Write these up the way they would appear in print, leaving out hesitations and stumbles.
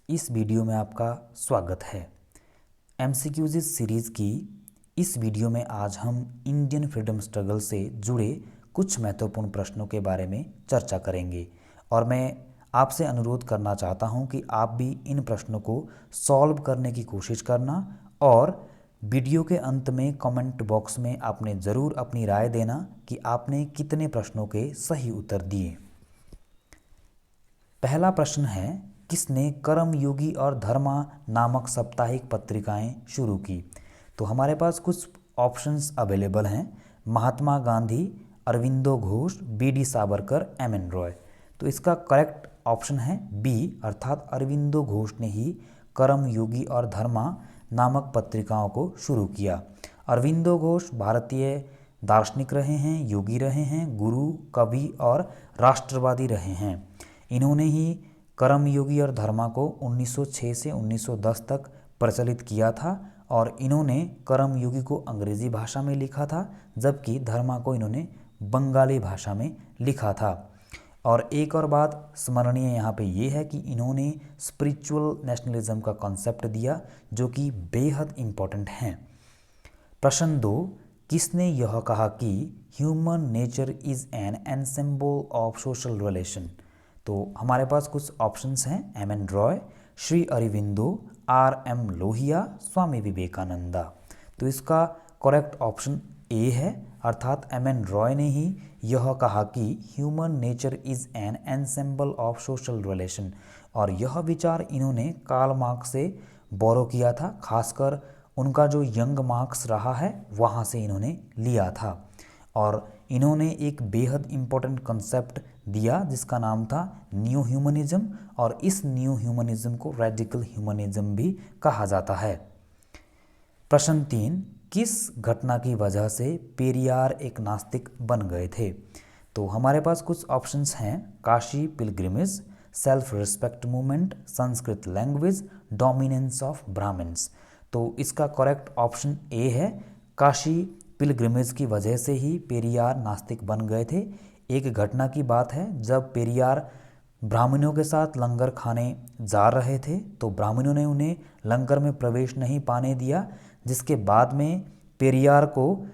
इस वीडियो में आपका स्वागत है। एमसीक्यूज सीरीज़ की इस वीडियो में आज हम इंडियन फ्रीडम स्ट्रगल से जुड़े कुछ महत्वपूर्ण प्रश्नों के बारे में चर्चा करेंगे और मैं आपसे अनुरोध करना चाहता हूं कि आप भी इन प्रश्नों को सॉल्व करने की कोशिश करना और वीडियो के अंत में कमेंट बॉक्स में आपने ज़रूर अपनी राय देना कि आपने कितने प्रश्नों के सही उत्तर दिए। पहला प्रश्न है, किसने कर्मयोगी और धर्मा नामक साप्ताहिक पत्रिकाएं शुरू की? तो हमारे पास कुछ ऑप्शंस अवेलेबल हैं। Mahatma Gandhi, Aurobindo Ghosh, BD Savarkar, MN Roy. तो इसका करेक्ट ऑप्शन है बी, अर्थात अरविंदो घोष ने ही कर्मयोगी और धर्मा नामक पत्रिकाओं को शुरू किया। अरविंदो घोष भारतीय दार्शनिक रहे हैं, योगी रहे हैं, गुरु, कवि और राष्ट्रवादी रहे हैं। इन्होंने ही कर्मयोगी और धर्मा को 1906 से 1910 तक प्रचलित किया था और इन्होंने कर्मयोगी को अंग्रेज़ी भाषा में लिखा था, जबकि धर्मा को इन्होंने बंगाली भाषा में लिखा था। और एक और बात स्मरणीय यहाँ पे ये है कि इन्होंने स्पिरिचुअल नेशनलिज्म का कॉन्सेप्ट दिया, जो कि बेहद इम्पोर्टेंट है। प्रश्न 2, किसने यह कहा कि human nature is an ensemble of social relation? तो हमारे पास कुछ ऑप्शंस हैं, एमएन रॉय, श्री अरविंदो, आरएम लोहिया, स्वामी विवेकानंदा। तो इसका करेक्ट ऑप्शन ए है, अर्थात एमएन रॉय ने ही यह कहा कि human nature is an ensemble of social relation, और यह विचार इन्होंने कार्ल मार्क्स से बोरो किया था। खासकर उनका जो यंग मार्क्स रहा है वहाँ से इन्होंने लिया था और इन्होंने एक बेहद इम्पोर्टेंट कंसेप्ट दिया जिसका नाम था न्यू ह्यूमनिज्म, और इस न्यू ह्यूमनिज्म को रेडिकल ह्यूमनिज्म भी कहा जाता है। प्रश्न 3, किस घटना की वजह से पेरियार एक नास्तिक बन गए थे? तो हमारे पास कुछ ऑप्शंस हैं, Kashi pilgrimage, self respect movement, Sanskrit language, dominance of Brahmins. तो इसका करेक्ट ऑप्शन ए है, काशी पिलग्रिमेज की वजह से ही पेरियार नास्तिक बन गए थे। एक घटना की बात है, जब पेरियार ब्राह्मणों के साथ लंगर खाने जा रहे थे तो ब्राह्मणों ने उन्हें लंगर में प्रवेश नहीं पाने दिया, जिसके बाद में पेरियार को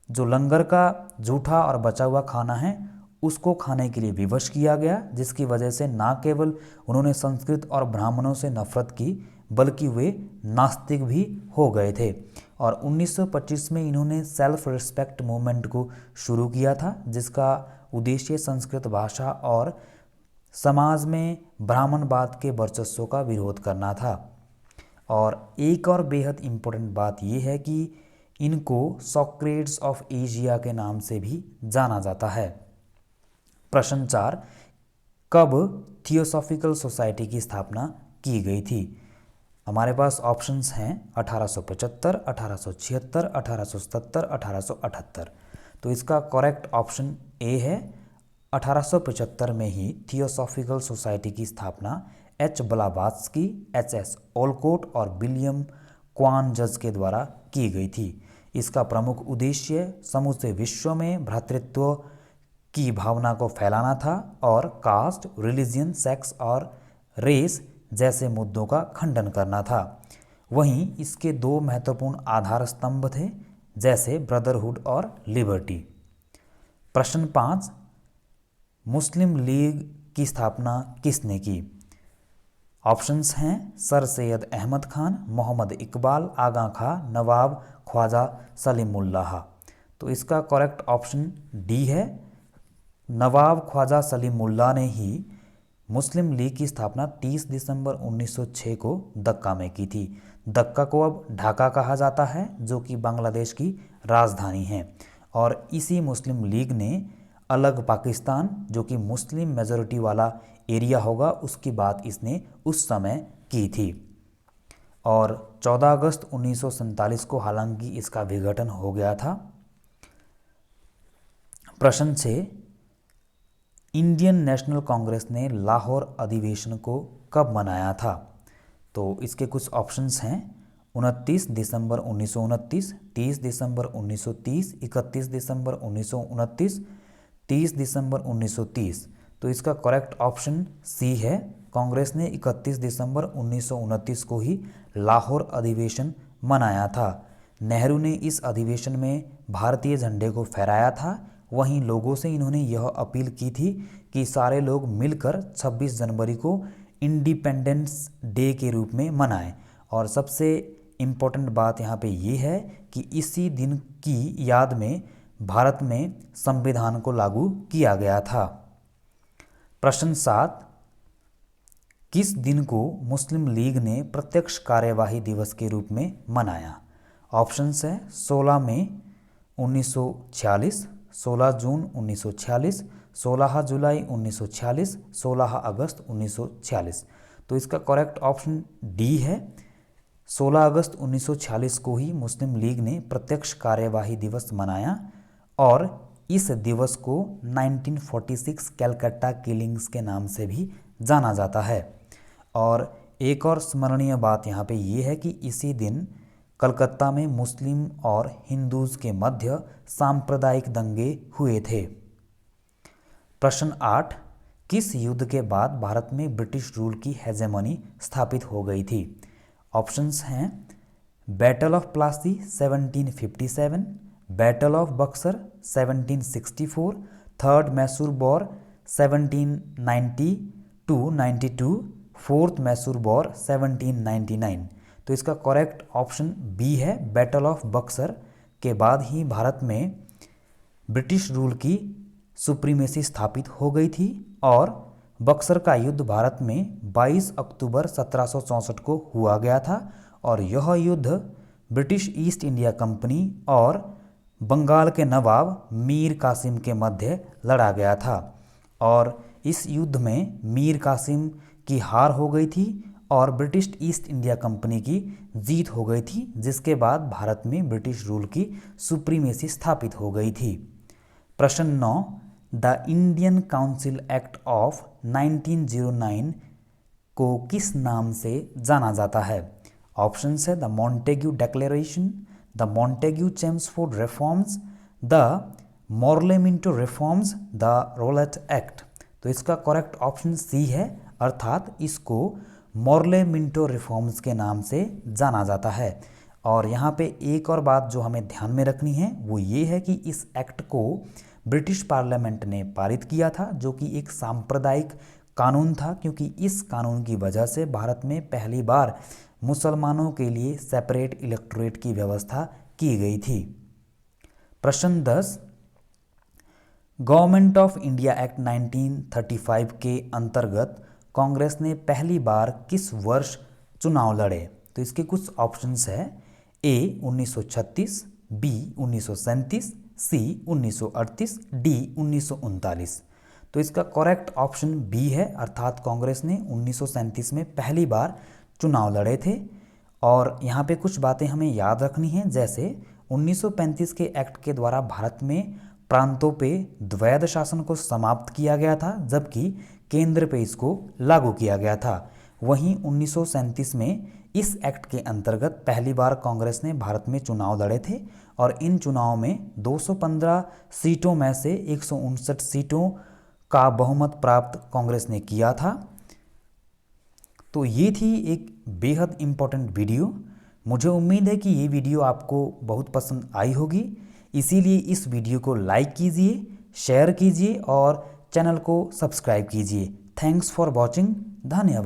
जो लंगर का जूठा और बचा हुआ खाना है उसको खाने के लिए विवश किया गया, जिसकी वजह से ना केवल उन्होंने संस्कृत और ब्राह्मणों से नफरत की बल्कि वे नास्तिक भी हो गए थे। और 1925 में इन्होंने सेल्फ रिस्पेक्ट मूवमेंट को शुरू किया था, जिसका उद्देश्य संस्कृत भाषा और समाज में ब्राह्मणवाद के वर्चस्व का विरोध करना था। और एक और बेहद इम्पोर्टेंट बात यह है कि इनको सोक्रेट्स ऑफ एशिया के नाम से भी जाना जाता है। प्रश्न 4, कब थियोसॉफिकल सोसाइटी की स्थापना की गई थी? हमारे पास ऑप्शंस हैं 1875, 1876, 1877, 1878। तो इसका करेक्ट ऑप्शन ए है, 1875 में ही थियोसॉफिकल सोसाइटी की स्थापना एच ब्लावात्स्की, एच एस ओलकोट और विलियम क्वान जज के द्वारा की गई थी। इसका प्रमुख उद्देश्य समूचे विश्व में भ्रातृत्व की भावना को फैलाना था और कास्ट, रिलीजन, सेक्स और रेस जैसे मुद्दों का खंडन करना था। वहीं इसके दो महत्वपूर्ण आधार स्तंभ थे, जैसे ब्रदरहुड और लिबर्टी। प्रश्न 5, मुस्लिम लीग की स्थापना किसने की? ऑप्शंस हैं, सर सैयद अहमद खान, मोहम्मद इकबाल, आगा खां, नवाब ख्वाजा सलीमुल्लाह। तो इसका करेक्ट ऑप्शन डी है, नवाब ख्वाजा सलीमुल्लाह ने ही मुस्लिम लीग की स्थापना 30 दिसंबर 1906 को दक्का में की थी। दक्का को अब ढाका कहा जाता है, जो कि बांग्लादेश की राजधानी है। और इसी मुस्लिम लीग ने अलग पाकिस्तान, जो कि मुस्लिम मेजॉरिटी वाला एरिया होगा, उसकी बात इसने उस समय की थी। और 14 अगस्त 1947 को हालांकि इसका विघटन हो गया था। प्रश्न 6, इंडियन नेशनल कांग्रेस ने लाहौर अधिवेशन को कब मनाया था? तो इसके कुछ ऑप्शंस हैं, 29 दिसंबर 1929, 30 दिसंबर 1930, 31 दिसंबर 1929, 30 दिसंबर 1930। तो इसका करेक्ट ऑप्शन सी है, कांग्रेस ने 31 दिसंबर 1929 को ही लाहौर अधिवेशन मनाया था। नेहरू ने इस अधिवेशन में भारतीय झंडे को फहराया था। वहीं लोगों से इन्होंने यह अपील की थी कि सारे लोग मिलकर 26 जनवरी को इंडिपेंडेंस डे के रूप में मनाएं। और सबसे इम्पोर्टेंट बात यहाँ पे ये है कि इसी दिन की याद में भारत में संविधान को लागू किया गया था। प्रश्न 7, किस दिन को मुस्लिम लीग ने प्रत्यक्ष कार्यवाही दिवस के रूप में मनाया? ऑप्शंस है 16 मई 1946, 16 जून 1946, 16 जुलाई 1946, 16 अगस्त 1946। तो इसका करेक्ट ऑप्शन डी है। 16 अगस्त 1946 को ही मुस्लिम लीग ने प्रत्यक्ष कार्यवाही दिवस मनाया और इस दिवस को 1946 कैलकाटा किलिंग्स के नाम से भी जाना जाता है। और एक और स्मरणीय बात यहाँ पे ये है कि इसी दिन कलकत्ता में मुस्लिम और हिंदूज के मध्य सांप्रदायिक दंगे हुए थे। प्रश्न 8, किस युद्ध के बाद भारत में ब्रिटिश रूल की हेजेमनी स्थापित हो गई थी? ऑप्शंस हैं battle of Plassey 1757, battle of Buxar 1764, third Mysore war 1792, fourth Mysore war 1799। तो इसका करेक्ट ऑप्शन बी है। बैटल ऑफ बक्सर के बाद ही भारत में ब्रिटिश रूल की सुप्रीमेसी स्थापित हो गई थी और बक्सर का युद्ध भारत में 22 अक्टूबर 1764 को हुआ गया था और यह युद्ध ब्रिटिश ईस्ट इंडिया कंपनी और बंगाल के नवाब मीर कासिम के मध्य लड़ा गया था और इस युद्ध में मीर कासिम की हार हो गई थी और ब्रिटिश ईस्ट इंडिया कंपनी की जीत हो गई थी, जिसके बाद भारत में ब्रिटिश रूल की सुप्रीमेसी स्थापित हो गई थी। प्रश्न 9, the Indian council act of 1909 को किस नाम से जाना जाता है? ऑप्शंस है the Montagu declaration, the Montagu Chelmsford reforms, the Morley Minto reforms, the Rowlatt Act. तो इसका करेक्ट ऑप्शन सी है, अर्थात इसको मॉर्ले-मिंटो रिफॉर्म्स के नाम से जाना जाता है। और यहाँ पे एक और बात जो हमें ध्यान में रखनी है वो ये है कि इस एक्ट को ब्रिटिश पार्लियामेंट ने पारित किया था, जो कि एक सांप्रदायिक कानून था, क्योंकि इस कानून की वजह से भारत में पहली बार मुसलमानों के लिए सेपरेट इलेक्टोरेट की व्यवस्था की गई थी। प्रश्न 10, गवर्नमेंट ऑफ इंडिया एक्ट 1935 के अंतर्गत कांग्रेस ने पहली बार किस वर्ष चुनाव लड़े? तो इसके कुछ ऑप्शंस है ए 1936, बी 1937, सी 1938, डी 1939। तो इसका करेक्ट ऑप्शन बी है, अर्थात कांग्रेस ने 1937 में पहली बार चुनाव लड़े थे। और यहाँ पे कुछ बातें हमें याद रखनी हैं, जैसे 1935 के एक्ट के द्वारा भारत में प्रांतों पे द्वैध शासन को समाप्त किया गया था, जबकि केंद्र पे इसको लागू किया गया था। वहीं 1937 में इस एक्ट के अंतर्गत पहली बार कांग्रेस ने भारत में चुनाव लड़े थे और इन चुनाव में 215 सीटों में से 159 सीटों का बहुमत प्राप्त कांग्रेस ने किया था। तो ये थी एक बेहद इम्पोर्टेंट वीडियो। मुझे उम्मीद है कि ये वीडियो आपको बहुत पसंद आई होगी, इसीलिए इस वीडियो को लाइक कीजिए, शेयर कीजिए और चैनल को सब्सक्राइब कीजिए। Thanks for watching. धन्यवाद।